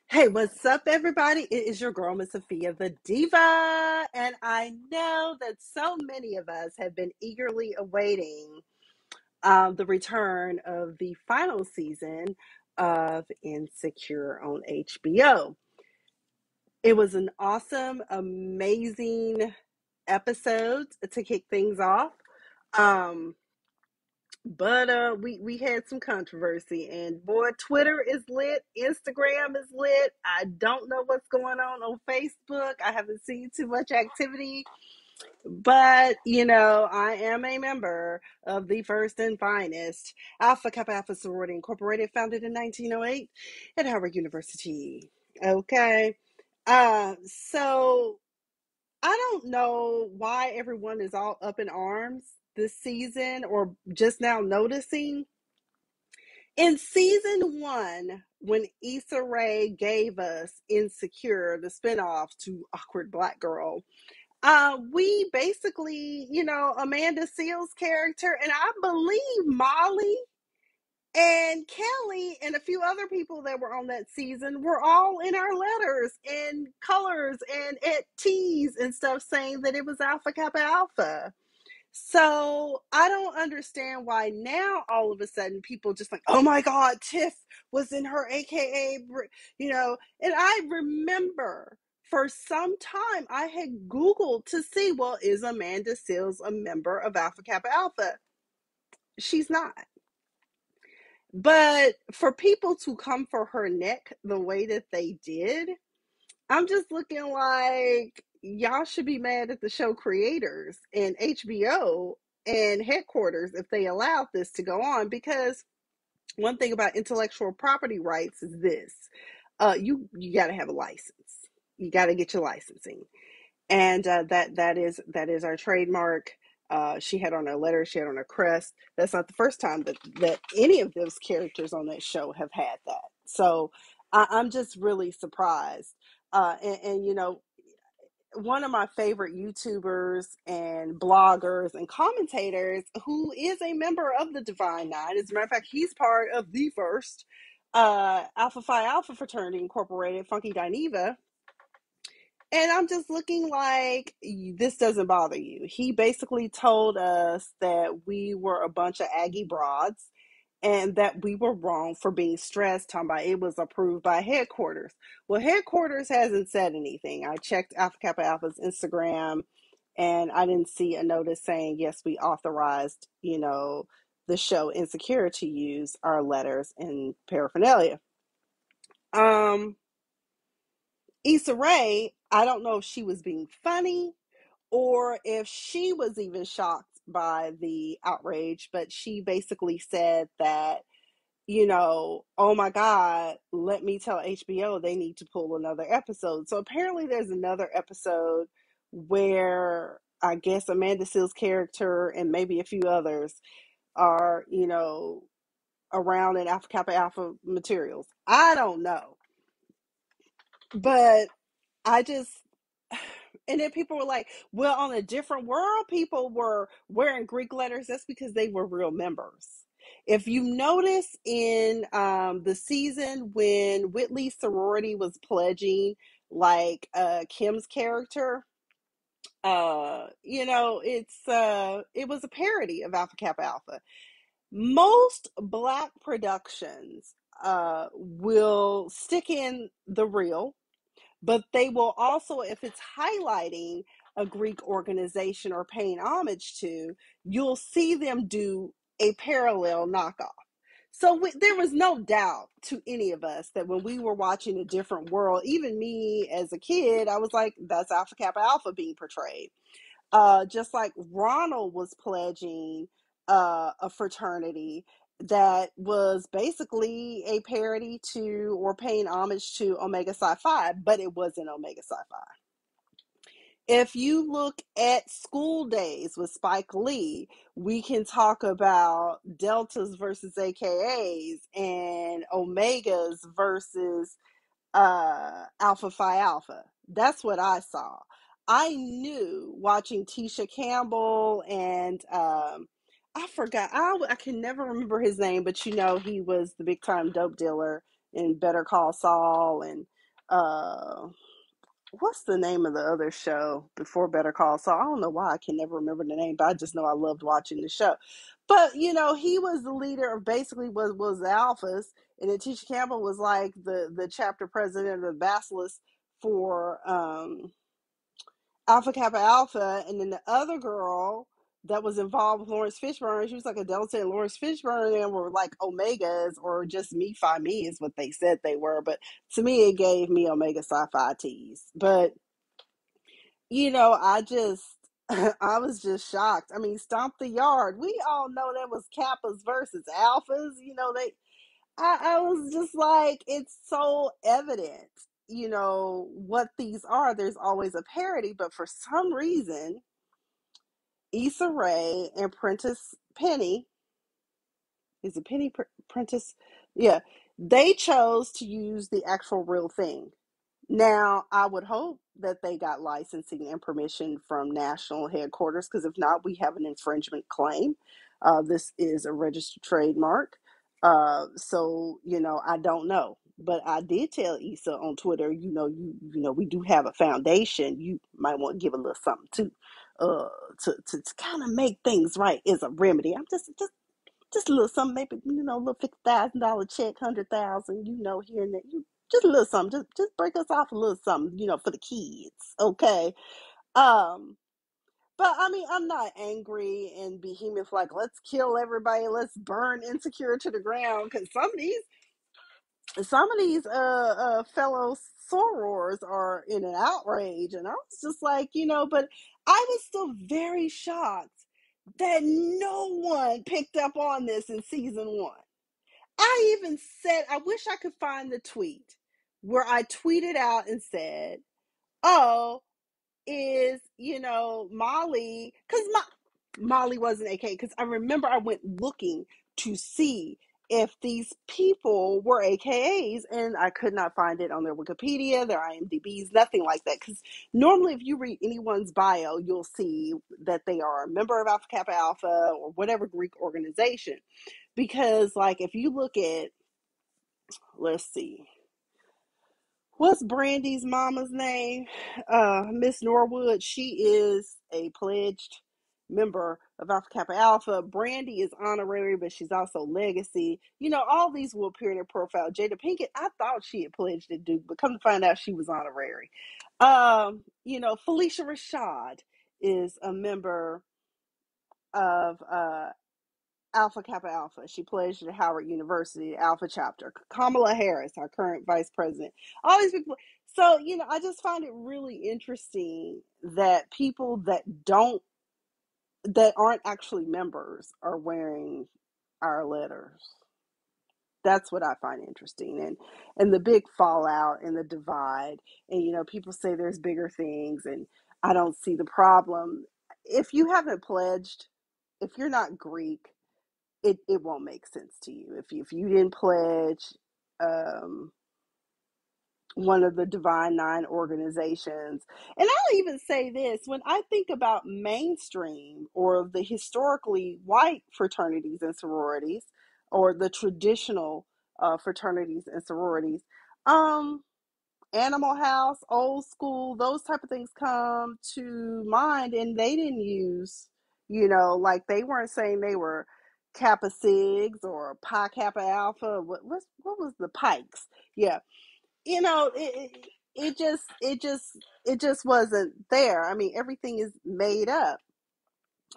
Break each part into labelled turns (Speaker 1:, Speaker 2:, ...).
Speaker 1: Hey, what's up, everybody? It is your girl, Miss Sophia, the Diva. And I know that so many of us have been eagerly awaiting the return of the final season of Insecure on HBO. It was an awesome, amazing episode to kick things off. Um, but we had some controversy, and boy, Twitter is lit, Instagram is lit. I don't know what's going on Facebook. I haven't seen too much activity, but I am a member of the first and finest Alpha Kappa Alpha Sorority Incorporated, founded in 1908 at Howard University. Okay. So I don't know why everyone is all up in arms this season or just now noticing. In season one, when Issa Rae gave us Insecure, the spinoff to Awkward Black Girl, we basically, Amanda Seales' character, and I believe Molly and Kelly and a few other people that were on that season were all in our letters and colors and at teas and stuff saying that it was Alpha Kappa Alpha. So I don't understand why now all of a sudden people just like, oh my God, Tiff was in her AKA, and I remember for some time I had Googled to see, well, is Amanda Seales a member of Alpha Kappa Alpha? She's not. But for people to come for her neck the way that they did, I'm just looking like y'all should be mad at the show creators and HBO and headquarters if they allowed this to go on. Because one thing about intellectual property rights is this: you got to have a license. You got to get your licensing, and that is our trademark. She had on her letter, she had on her crest. That's not the first time that any of those characters on that show have had that. So I'm just really surprised. And one of my favorite YouTubers and bloggers and commentators who is a member of the Divine Nine. As a matter of fact, he's part of the first Alpha Phi Alpha Fraternity Incorporated, Funky Dineva. And I'm just looking like, this doesn't bother you. He basically told us that we were a bunch of Aggie broads and that we were wrong for being stressed, talking about it was approved by headquarters. Well, headquarters hasn't said anything. I checked Alpha Kappa Alpha's Instagram and I didn't see a notice saying, yes, we authorized, the show Insecure to use our letters and paraphernalia. Um, Issa Rae, I don't know if she was being funny or if she was even shocked by the outrage, but she basically said that, oh my God, let me tell HBO they need to pull another episode. So apparently there's another episode where I guess Amanda Seales' character and maybe a few others are, around in Alpha Kappa Alpha materials. I don't know. But I just, and then people were like, well, on a different world, people were wearing Greek letters. That's because they were real members. If you notice in the season when Whitley's sorority was pledging, like Kim's character, it was a parody of Alpha Kappa Alpha. Most Black productions will stick in the real, but they will also, if it's highlighting a Greek organization or paying homage to, you'll see them do a parallel knockoff. So there was no doubt to any of us that when we were watching A Different World, even me as a kid, I was like, that's Alpha Kappa Alpha being portrayed. Just like Ronald was pledging a fraternity that was basically a parody to or paying homage to Omega Psi Phi, but it wasn't Omega Psi Phi. If you look at School Days with Spike Lee, we can talk about Deltas versus AKAs and Omegas versus Alpha Phi Alpha. That's what I saw. I knew watching Tisha Campbell and I forgot. I can never remember his name, but he was the big time dope dealer in Better Call Saul, and uh what's the name of the other show before Better Call Saul? I don't know why I can never remember the name, but I just know I loved watching the show. But he was the leader of basically was the alphas, and then Tisha Campbell was like the chapter president of the Basilisk for Alpha Kappa Alpha, and then the other girl that was involved with Lawrence Fishburne, she was like a Delta, and Lawrence Fishburne and were like Omegas, or just Me Phi Me is what they said they were. But to me, it gave me Omega Sci-Fi tees. But I just I was just shocked. I mean, Stomp the Yard. We all know that was Kappas versus Alphas. I was just like, it's so evident, what these are. There's always a parody, but for some reason, Issa Rae and Prentice Penny, is it Penny Prentice? Yeah, they chose to use the actual real thing. Now, I would hope that they got licensing and permission from national headquarters, because if not, we have an infringement claim. This is a registered trademark. So, I don't know. But I did tell Issa on Twitter, we do have a foundation. You might want to give a little something too, uh, to kind of make things right as a remedy. I'm just a little something, maybe a little $50,000 check, 100,000, here and there. Just a little something. Just break us off a little something, for the kids, okay? Um, but I mean, I'm not angry and behemoth like let's kill everybody, let's burn Insecure to the ground, because some of these fellow sorors are in an outrage, and I was just like, but I was still very shocked that no one picked up on this in season one. I even said, I wish I could find the tweet where I tweeted out and said, oh, is, Molly, because Molly wasn't AKA, because I remember I went looking to see if these people were AKAs, and I could not find it on their Wikipedia, their IMDb's, nothing like that. Because normally, if you read anyone's bio, you'll see that they are a member of Alpha Kappa Alpha or whatever Greek organization. Because, like, if you look at, let's see, what's Brandy's mama's name? Miss Norwood. She is a pledged member of Alpha Kappa Alpha. Brandy is honorary, but she's also legacy. All these will appear in her profile. Jada Pinkett, I thought she had pledged at Duke, but come to find out she was honorary. Felicia Rashad is a member of Alpha Kappa Alpha. She pledged at Howard University, Alpha chapter. Kamala Harris, our current vice president. All these people. So, I just find it really interesting that people that aren't actually members are wearing our letters. That's what I find interesting. And the big fallout and the divide. And, people say there's bigger things, and I don't see the problem. If you haven't pledged, if you're not Greek, it won't make sense to you if you didn't pledge um, one of the Divine Nine organizations. And I'll even say this: when I think about mainstream or the historically white fraternities and sororities, or the traditional fraternities and sororities, um, Animal House, Old School, those type of things come to mind, and they didn't use, like they weren't saying they were Kappa Sigs or Pi Kappa Alpha. What was the Pikes? Yeah, it just wasn't there. I mean, everything is made up.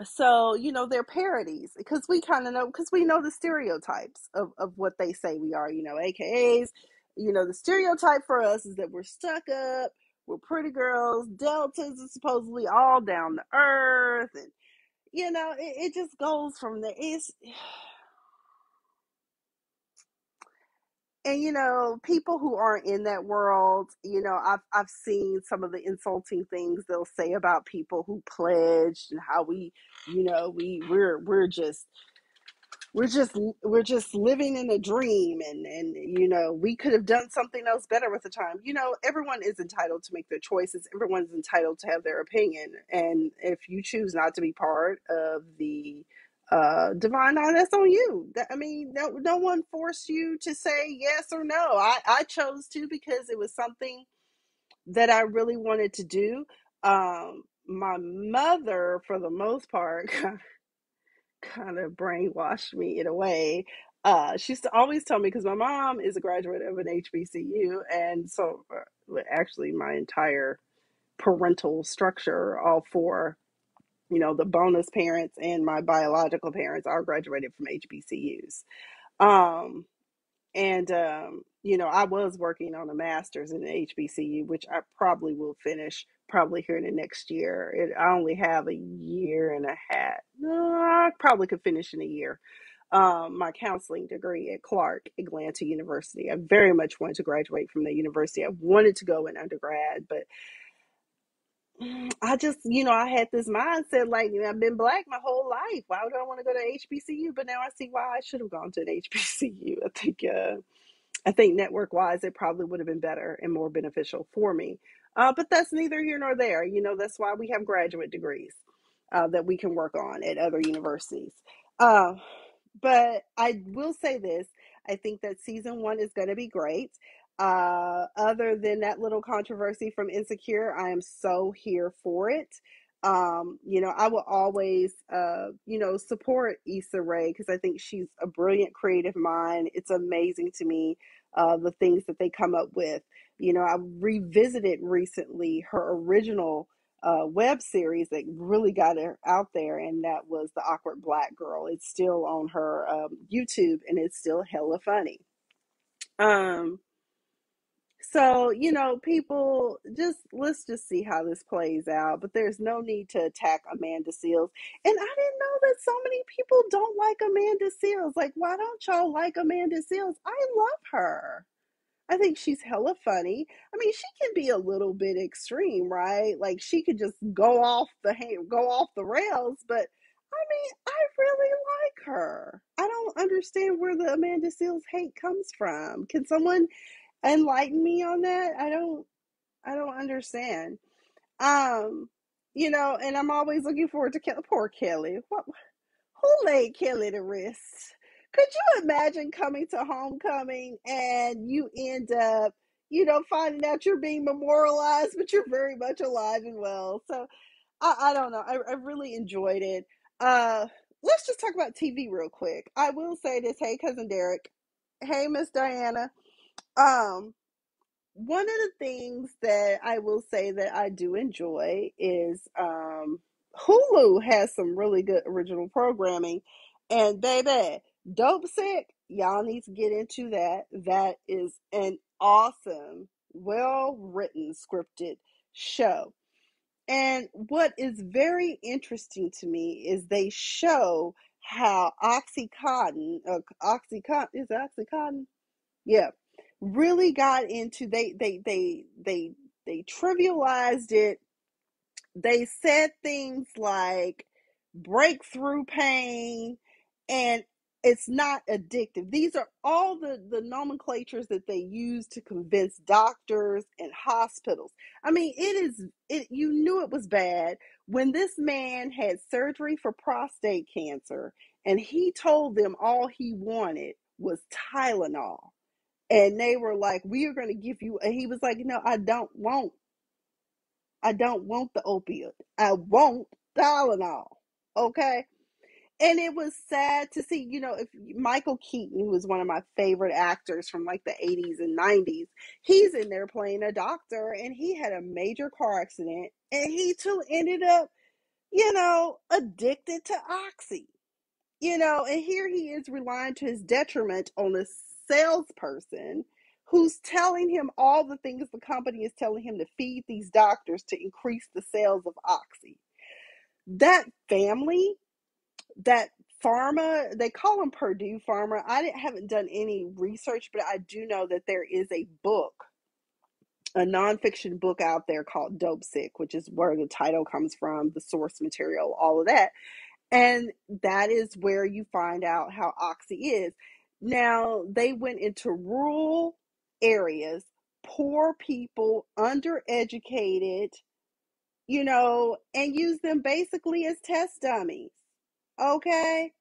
Speaker 1: So, they're parodies, because we kind of know, because we know the stereotypes of what they say we are, AKAs. The stereotype for us is that we're stuck up, we're pretty girls, deltas are supposedly all down to earth, and, it just goes from there. And people who aren't in that world, I've seen some of the insulting things they'll say about people who pledged, and how we're just living in a dream, and we could have done something else better with the time. Everyone is entitled to make their choices, everyone's entitled to have their opinion, and if you choose not to be part of the Divine, now that's on you. I mean, no one forced you to say yes or no. I chose to because it was something that I really wanted to do. My mother, for the most part, kind of brainwashed me in a way. She used to always tell me, because my mom is a graduate of an HBCU, and so actually my entire parental structure, all four, the bonus parents and my biological parents, are graduated from HBCUs. Um, and I was working on a master's in the HBCU, which I probably will finish probably here in the next year. I only have a year and a half. No, I probably could finish in a year. My counseling degree at Clark Atlanta University. I very much wanted to graduate from the university. I wanted to go in undergrad, but I just, I had this mindset like, I've been black my whole life. Why would I want to go to HBCU? But now I see why I should have gone to an HBCU. I think network wise, it probably would have been better and more beneficial for me. But that's neither here nor there. That's why we have graduate degrees that we can work on at other universities. Uh, but I will say this: I think that season one is going to be great. Other than that little controversy from Insecure, I am so here for it. I will always, support Issa Rae because I think she's a brilliant creative mind. It's amazing to me the things that they come up with. I revisited recently her original web series that really got her out there, and that was The Awkward Black Girl. It's still on her YouTube, and it's still hella funny. Um, so, people, just let's just see how this plays out. But there's no need to attack Amanda Seales. And I didn't know that so many people don't like Amanda Seales. Like, why don't y'all like Amanda Seales? I love her. I think she's hella funny. I mean, she can be a little bit extreme, right? Like she could just go off the rails. But I mean, I really like her. I don't understand where the Amanda Seales hate comes from. Can someone enlighten me on that? I don't understand. Um, and I'm always looking forward to poor Kelly. Who laid Kelly to rest? Could you imagine coming to homecoming and you end up, finding out you're being memorialized, but you're very much alive and well? So I don't know. I really enjoyed it. Let's just talk about TV real quick. I will say this. Hey, cousin Derek. Hey, Miss Diana. Um, One of the things that I will say that I do enjoy is Hulu has some really good original programming. And baby, Dope Sick, y'all need to get into that. That is an awesome, well written, scripted show. And what is very interesting to me is they show how Oxycontin, is it Oxycontin? Yeah, really got into, they trivialized it. They said things like breakthrough pain, and it's not addictive. These are all the nomenclatures that they use to convince doctors and hospitals. I mean, you knew it was bad when this man had surgery for prostate cancer and he told them all he wanted was Tylenol. And they were like, we are going to give you, and he was like, no, I don't want the opiate. I want Tylenol. Okay. And it was sad to see, if Michael Keaton, who was one of my favorite actors from like the 80s and 90s, he's in there playing a doctor and he had a major car accident and he too ended up, addicted to Oxy. And here he is relying to his detriment on a salesperson who's telling him all the things the company is telling him to feed these doctors to increase the sales of Oxy. That family, that pharma, they call them Purdue Pharma. Haven't done any research, but I do know that there is a book, a nonfiction book out there called Dope Sick, which is where the title comes from, the source material, all of that. And that is where you find out how Oxy is. Now, they went into rural areas, poor people, undereducated, and used them basically as test dummies. Okay?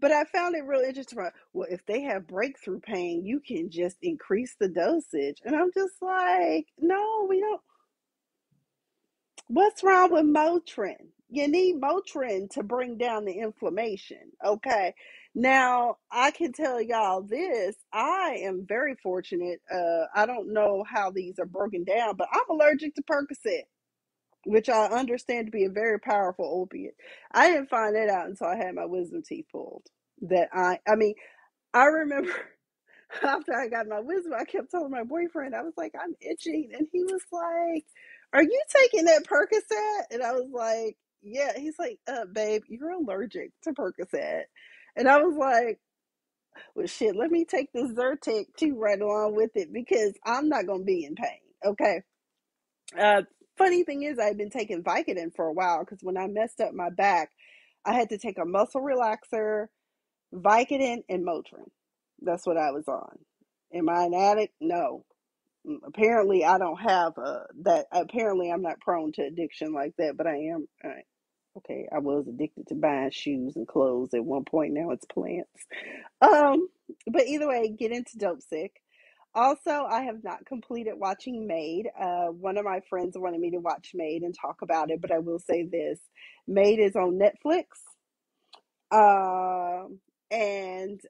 Speaker 1: But I found it real interesting. Well, if they have breakthrough pain, you can just increase the dosage. And I'm just like, no, we don't. What's wrong with Motrin? You need Motrin to bring down the inflammation. Okay. Now, I can tell y'all this. I am very fortunate. I don't know how these are broken down, but I'm allergic to Percocet, which I understand to be a very powerful opiate. I didn't find that out until I had my wisdom teeth pulled. I mean, I remember after I got my wisdom, I kept telling my boyfriend, I was like, I'm itching. And he was like, are you taking that Percocet? And I was like, yeah. He's like, babe, you're allergic to Percocet. And I was like, well, shit, let me take this Zyrtec too right along with it because I'm not going to be in pain. Okay. Uh, Funny thing is, I've been taking Vicodin for a while because when I messed up my back, I had to take a muscle relaxer, Vicodin, and Motrin. That's what I was on. Am I an addict? No. Apparently, I don't have that. Apparently, I'm not prone to addiction like that, but I am. Okay, I was addicted to buying shoes and clothes at one point. Now it's plants. Um, but either way, get into Dope Sick. Also, I have not completed watching Maid. One of my friends wanted me to watch Maid and talk about it, but I will say this: Maid is on Netflix. Um, and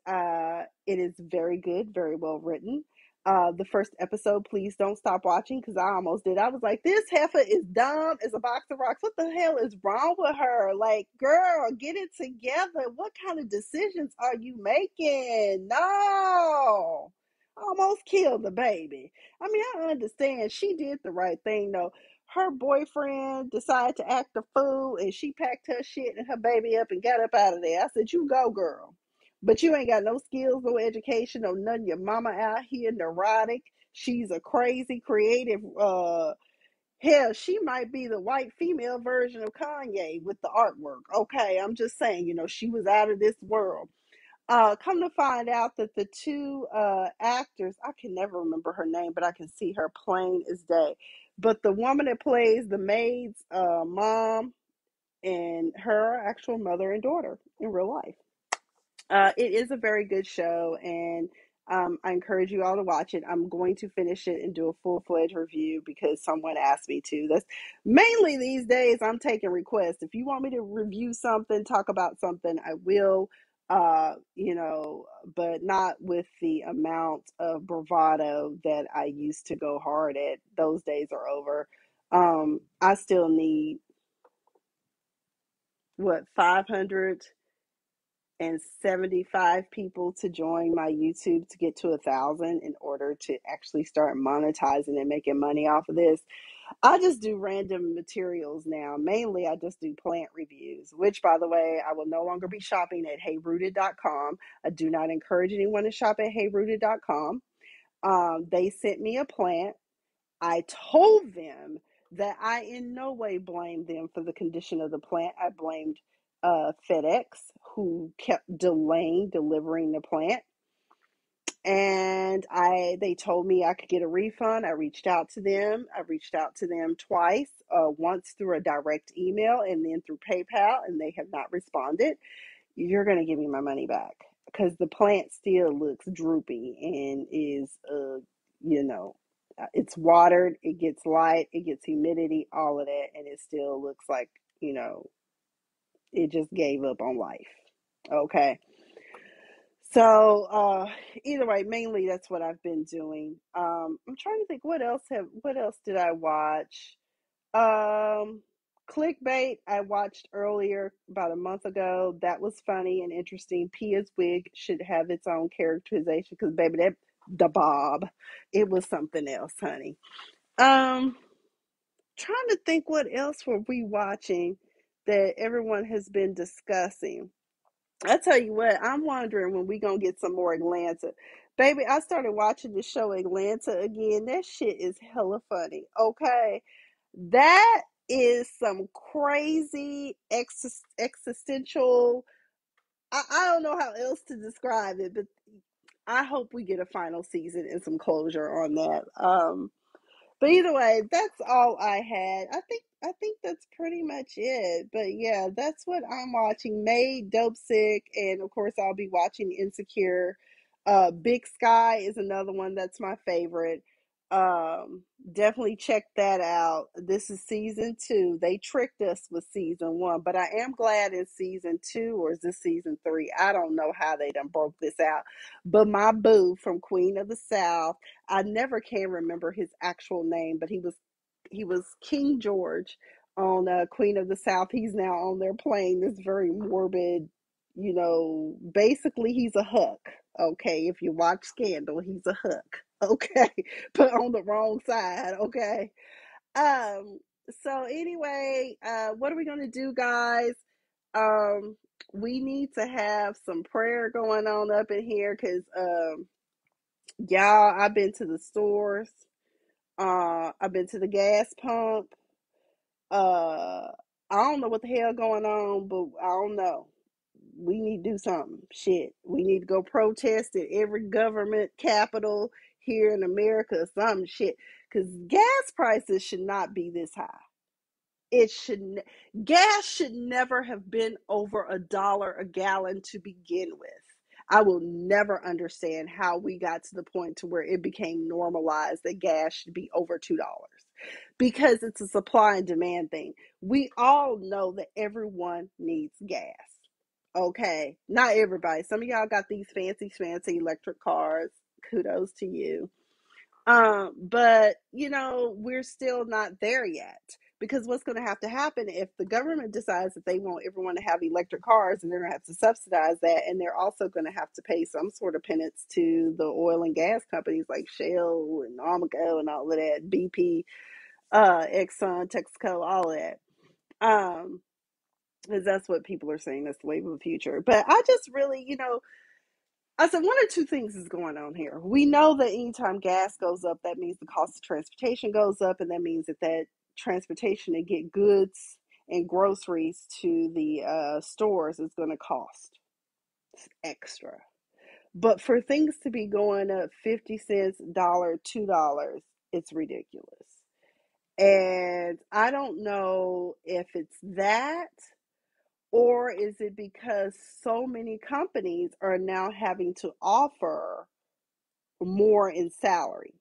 Speaker 1: it is very good, very well written. The first episode, please don't stop watching because I almost did. I was like, this heifer is dumb as a box of rocks. What the hell is wrong with her? Like, girl, get it together. What kind of decisions are you making? No. Almost killed the baby. I mean, I understand she did the right thing though. Her boyfriend decided to act a fool and she packed her shit and her baby up and got up out of there. I said, you go, girl. But you ain't got no skills, no education, no nothing. Your mama out here neurotic. She's a crazy, creative, hell, she might be the white female version of Kanye with the artwork. Okay, I'm just saying, she was out of this world. Come to find out that the two actors, I can never remember her name, but I can see her plain as day. But the woman that plays the maid's mom and her actual mother and daughter in real life. It is a very good show, and I encourage you all to watch it. I'm going to finish it and do a full-fledged review because someone asked me to. That's mainly these days I'm taking requests. If you want me to review something, talk about something, I will. But not with the amount of bravado that I used to go hard at. Those days are over. I still need what 575 people to join my YouTube to get to 1,000 in order to actually start monetizing and making money off of this. I just do random materials now. Mainly, I just do plant reviews, which, by the way, I will no longer be shopping at heyrooted.com. I do not encourage anyone to shop at heyrooted.com. They sent me a plant. I told them that I in no way blamed them for the condition of the plant. I blamed FedEx, who kept delaying delivering the plant. And they told me I could get a refund. I reached out to them. I reached out to them twice, once through a direct email and then through PayPal, and they have not responded. You're going to give me my money back because the plant still looks droopy and is, you know, it's watered, it gets light, it gets humidity, all of that, and it still looks like, it just gave up on life. Okay. So, either way, mainly that's what I've been doing. I'm trying to think what else did I watch? Um, Clickbait I watched earlier about a month ago. That was funny and interesting. Pia's wig should have its own characterization because baby, that the bob, it was something else, honey. Um, Trying to think what else were we watching that everyone has been discussing. I tell you what, I'm wondering when we gonna get some more Atlanta. Baby, I started watching the show Atlanta again. That shit is hella funny. Okay. That is some crazy existential. I don't know how else to describe it, but I hope we get a final season and some closure on that. But either way, that's all I had. I think I think that's pretty much it. But yeah, that's what I'm watching. Made, Dope Sick, and of course I'll be watching Insecure. Big Sky is another one that's my favorite. Um, Definitely check that out. This is season two. They tricked us with season one, but I am glad it's season two, or is this season three? I don't know how they done broke this out. But my boo from Queen of the South, I never can remember his actual name, but he was King George on Queen of the South. He's now on their plane. This very morbid, basically he's a hook. Okay, if you watch Scandal, he's a hook. Okay, but on the wrong side. Okay. Um. So anyway, what are we gonna do, guys? Um, we need to have some prayer going on up in here, cause y'all, I've been to the stores. I've been to the gas pump. Uh, I don't know what the hell going on, but I don't know. We need to do something. Shit, we need to go protest at every government capital here in America or some shit. Because gas prices should not be this high. It should gas should never have been over $1 a gallon to begin with. I will never understand how we got to the point to where it became normalized that gas should be over $2, because it's a supply and demand thing. We all know that everyone needs gas. Okay, not everybody. Some of y'all got these fancy electric cars. Kudos to you. But we're still not there yet, because what's going to have to happen if the government decides that they want everyone to have electric cars, and they're going to have to subsidize that, and they're also going to have to pay some sort of penance to the oil and gas companies like Shell and Amoco and all of that, BP, Exxon, Texaco, all of that. Um, because that's what people are saying, that's the wave of the future. But I just really, I said one or two things is going on here. We know that anytime gas goes up, that means the cost of transportation goes up, and that means that transportation to get goods and groceries to the stores is going to cost extra. But for things to be going up 50 cents, dollar, $2, it's ridiculous. And I don't know if it's that, or is it because so many companies are now having to offer more in salary.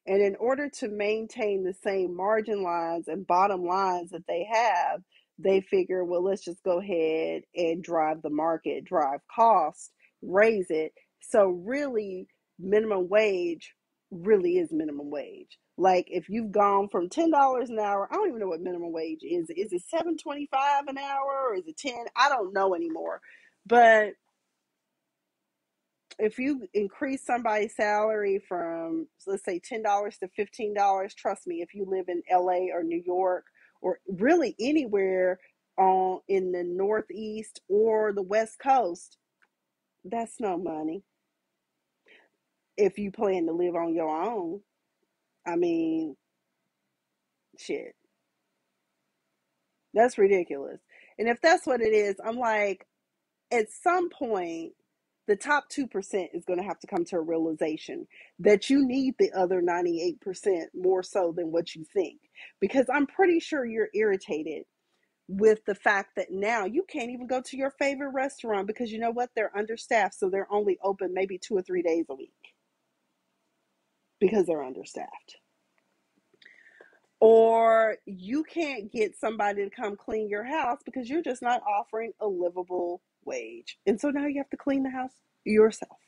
Speaker 1: And in order to maintain the same margin lines and bottom lines that they have, they figure, well, let's just go ahead and drive the market, drive costs, raise it. So really, minimum wage really is minimum wage. Like if you've gone from $10 an hour, I don't even know what minimum wage is. Is it $7.25 an hour, or is it 10? I don't know anymore. But if you increase somebody's salary from, let's say, $10 to $15, trust me, if you live in LA or New York, or really anywhere on in the Northeast or the West Coast, that's no money. If you plan to live on your own, I mean, shit, that's ridiculous. And if that's what it is, I'm like, at some point, the top 2% is going to have to come to a realization that you need the other 98% more so than what you think. Because I'm pretty sure you're irritated with the fact that now you can't even go to your favorite restaurant, because you know what? They're understaffed. So they're only open maybe 2 or 3 days a week because they're understaffed. Or you can't get somebody to come clean your house because you're just not offering a livable wage. And so now you have to clean the house yourself.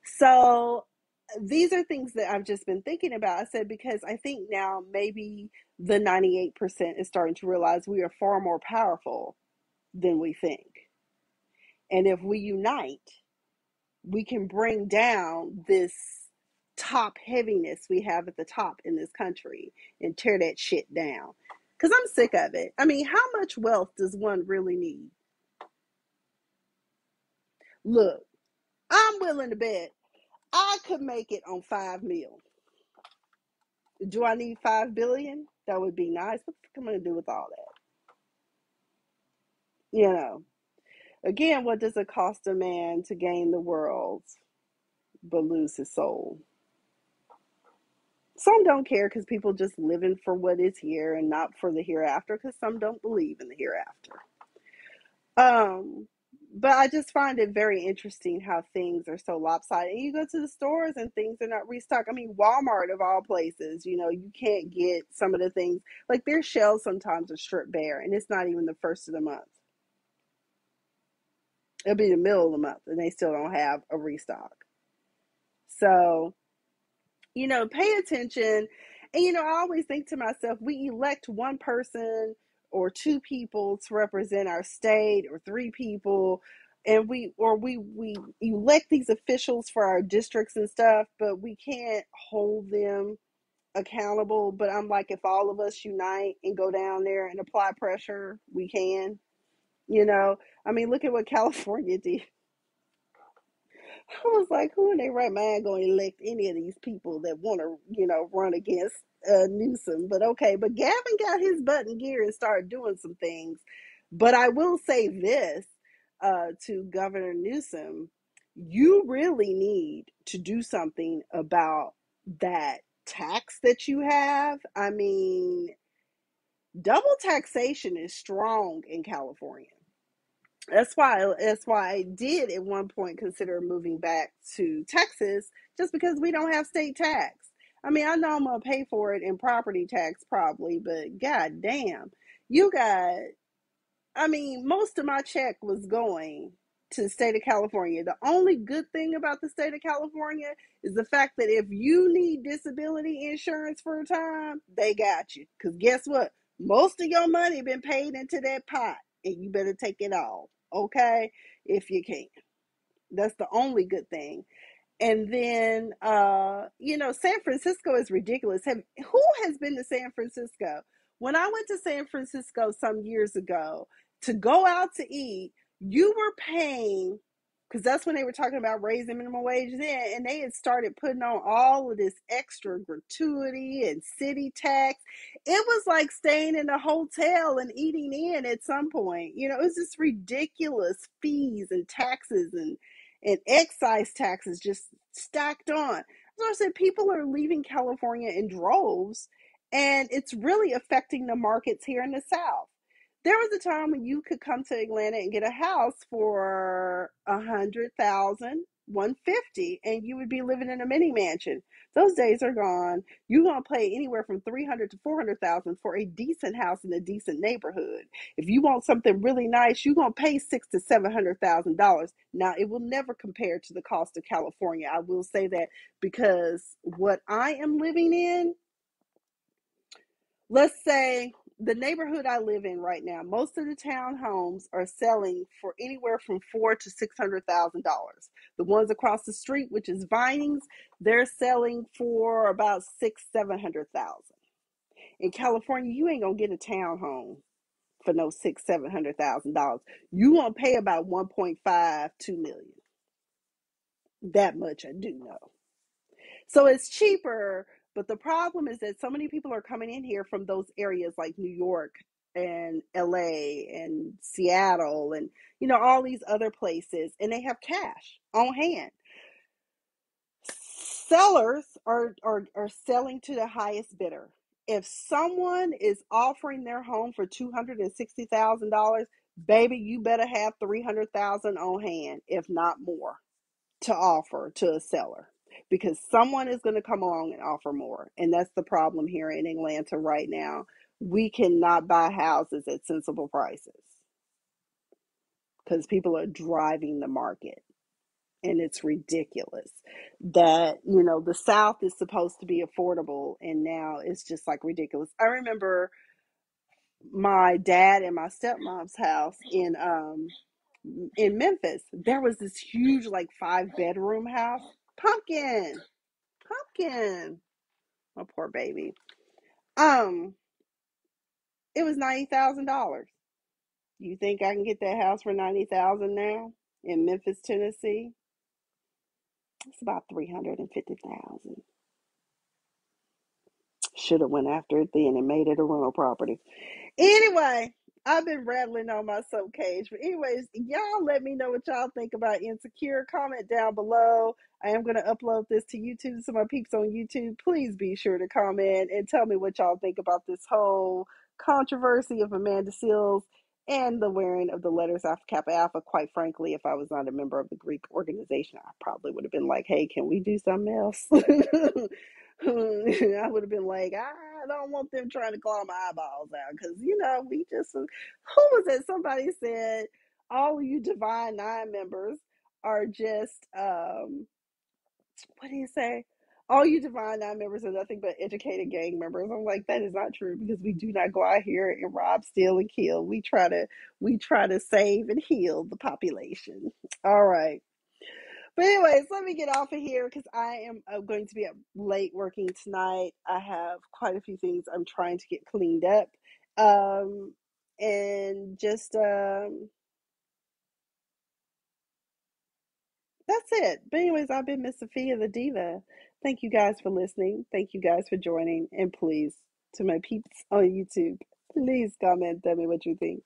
Speaker 1: So these are things that I've just been thinking about. I said, because I think now maybe the 98% is starting to realize we are far more powerful than we think. And if we unite, we can bring down this top heaviness we have at the top in this country and tear that shit down. Because I'm sick of it. I mean, how much wealth does one really need? Look, I'm willing to bet I could make it on 5 mil. Do I need 5 billion? That would be nice. What the fuck am I gonna do with all that? You know. Again, what does it cost a man to gain the world but lose his soul? Some don't care because people just living for what is here and not for the hereafter because some don't believe in the hereafter. Um, but I just find it very interesting how things are so lopsided. And you go to the stores and things are not restocked. I mean, Walmart of all places, you can't get some of the things. Like their shelves sometimes are stripped bare, and it's not even the first of the month. It'll be the middle of the month, and they still don't have a restock. So, pay attention. And, I always think to myself, we elect one person or two people to represent our state or three people. And we elect these officials for our districts and stuff, but we can't hold them accountable. But I'm like, if all of us unite and go down there and apply pressure, we can. I mean, look at what California did. I was like, who in their right mind going to elect any of these people that want to, run against Newsom? But okay, but Gavin got his butt in gear and started doing some things. But I will say this to Governor Newsom, you really need to do something about that tax that you have. I mean, double taxation is strong in California. That's why I did at one point consider moving back to Texas just because we don't have state tax. I mean, I know I'm gonna pay for it in property tax probably, but god damn, you got I mean, most of my check was going to the state of California. The only good thing about the state of California is the fact that if you need disability insurance for a time, they got you. Because guess what? Most of your money been paid into that pot, and you better take it all, okay? If you can. That's the only good thing. And then, San Francisco is ridiculous. Who has been to San Francisco? When I went to San Francisco some years ago to go out to eat, you were paying, because that's when they were talking about raising minimum wage then, and they had started putting on all of this extra gratuity and city tax. It was like staying in a hotel and eating in at some point. It was just ridiculous fees and taxes and excise taxes just stacked on. So I said people are leaving California in droves, and it's really affecting the markets here in the South. There was a time when you could come to Atlanta and get a house for 100,000, 150, and you would be living in a mini mansion. Those days are gone. You're gonna pay anywhere from 300 to 400,000 for a decent house in a decent neighborhood. If you want something really nice, you're gonna pay $600,000 to $700,000. Now, it will never compare to the cost of California. I will say that because what I am living in, let's say the neighborhood I live in right now, most of the townhomes are selling for anywhere from $400,000 to $600,000. The ones across the street, which is Vinings, they're selling for about 600,000 to 700,000. In California, you ain't gonna get a townhome for no $600,000 to $700,000. You gonna pay about 1.5 to 2 million. That much I do know. So it's cheaper, but the problem is that so many people are coming in here from those areas like New York and LA and Seattle and all these other places, and they have cash on hand. Sellers are selling to the highest bidder. If someone is offering their home for $260,000, baby, you better have 300,000 on hand, if not more, to offer to a seller, because someone is going to come along and offer more. And that's the problem here in Atlanta right now. We cannot buy houses at sensible prices because people are driving the market. And it's ridiculous that, the South is supposed to be affordable, and now it's just like ridiculous. I remember my dad and my stepmom's house in Memphis. There was this huge, like, 5-bedroom house. Pumpkin, pumpkin, my poor baby. Um, it was $90,000. You think I can get that house for 90,000 now in Memphis, Tennessee? It's about 350,000. Should have went after it then and made it a rental property. Anyway, I've been rattling on my soap cage. But anyways, y'all let me know what y'all think about Insecure. Comment down below. I am going to upload this to YouTube. So my peeps on YouTube, please be sure to comment and tell me what y'all think about this whole controversy of Amanda Seals and the wearing of the letters after Kappa Alpha. Quite frankly, if I was not a member of the Greek organization, I probably would have been like, hey, can we do something else? I would have been like, I don't want them trying to claw my eyeballs out because, we just, who was it? Somebody said, all of you Divine Nine members are just, what do you say? All you Divine Nine members are nothing but educated gang members. I'm like, that is not true because we do not go out here and rob, steal, and kill. We try to save and heal the population. All right. But anyways, let me get off of here because I am going to be up late working tonight. I have quite a few things I'm trying to get cleaned up. Um, and just that's it. But anyways, I've been Miss Sophia the Diva. Thank you guys for listening. Thank you guys for joining. And please, to my peeps on YouTube, please comment, tell me what you think.